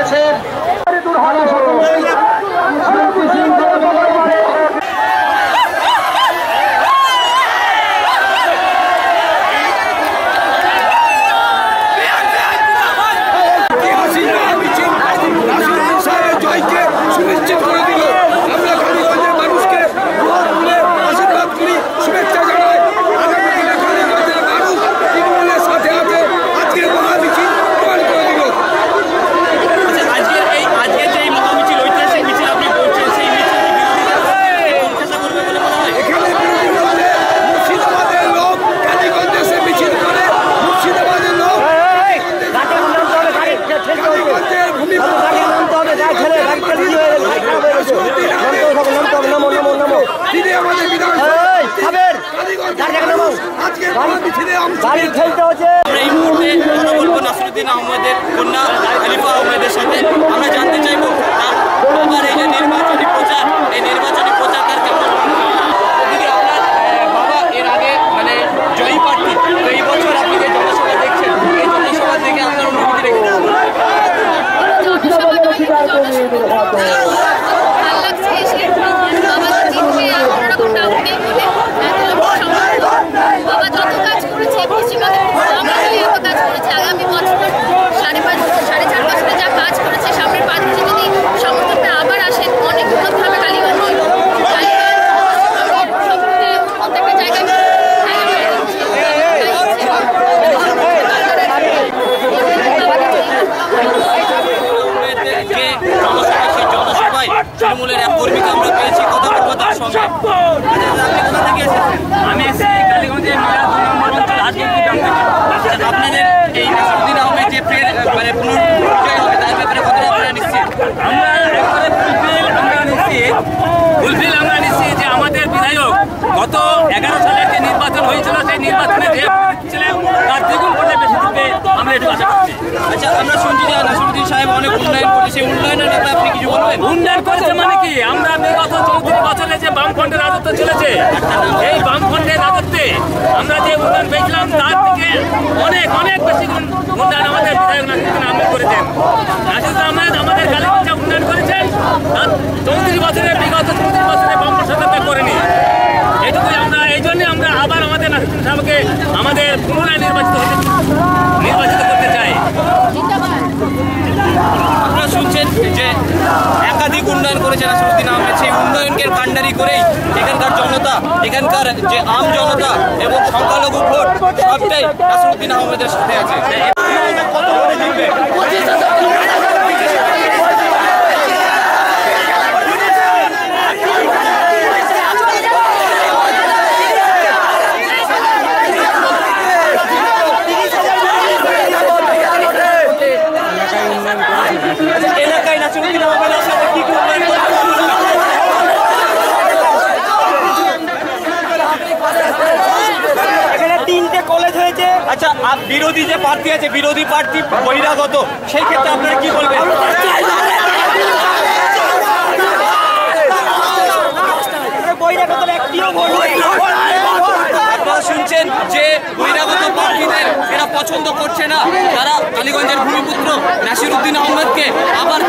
আছেন নাসিরউদ্দিন আহমেদের কন্যা খলিফা আহমেদের সাথে আমরা জানতে চাইব আমার এই যে নির্বাচনী প্রচার, এই নির্বাচনী প্রচার তার কেমন দিদি আপনার বাবা এর আগে মানে জয়ী প্রার্থী, তো এই বছর আপনি যে জনসভা দেখছেন এই জনসভা থেকে আপনার অনুভূতি রেখেছেন? তৃণমূলের এক কর্মীকে আমরা পেয়েছি, কথা বলবো তার সঙ্গে। আমি এসেছি কালীগঞ্জের আপনাদের এই নাসিরউদ্দিন আহমেদ যে মানে পুনর্বিজয় হবে তার ব্যাপারে কতটা আপনারা নিশ্চিত? আমরা একবারে ফুলফিল আমরা নিশ্চিত যে আমাদের বিধায়ক গত 11 সালের যে নির্বাচন হয়েছিল সেই নির্বাচনে যে ছিলেন তার দ্বিগুণ করলে বেশি দিতে আমরা একটু আশা করছি। আচ্ছা, আমরা শুনছি যে নাসিরউদ্দিন সাহেব অনেক উন্নয়ন করেছে, সেই উন্নয়নের ব্যাপারে আপনি কিছু বলবেন? উন্নয়ন করেছে মানে কি, আমরা বিগত 34 বছরে যে বামফ্রন্টের রাজত্ব চলেছে এই বামফ্রন্টের রাজত্বে আমরা যে উন্নয়ন পেয়েছিলাম তার থেকে অনেক অনেক বেশি উন্নয়ন আমাদের বিধায়ক নাসিরউদ্দিন আহমেদ করেছেন। নাসিরউদ্দিন আহমেদ আমাদের কালীগঞ্জে উন্নয়ন করেছেন, তার 34 বছরে বিগত 34 বছরে বামফ্রন্ট সরকার করেনি। এইটুকুই আমরা, এই জন্যে আমরা আবার আমাদের নাসিরউদ্দিন সাহেবকে আমাদের পুনরায় নির্বাচিত করতে চাই। আপনারা শুনছেন যে একাধিক উন্নয়ন করেছে নাসিরউদ্দিন আহমেদ, সেই উন্নয়নকে কাণ্ডারি করেই এখানকার জনতা, এখানকার যে আম জনতা এবং সংখ্যালঘু ভোট সবটাই নাসিরউদ্দিন আহমেদের সাথে আছে। এলাকায় নাসিরউদ্দিন আহমেদের সাথে কি উন্নয়ন এখানে 3টে কলেজ হয়েছে। আচ্ছা, বিরোধী যে প্রার্থী আছে, বিরোধী প্রার্থী বহিরাগত, সেই ক্ষেত্রে আপনারা কি বলবেন? আপনারা শুনছেন যে বহিরাগত প্রার্থীদের এরা পছন্দ করছে না, তারা কালীগঞ্জের ভূমিপুত্র নাসিরউদ্দিন আহমেদকে আবার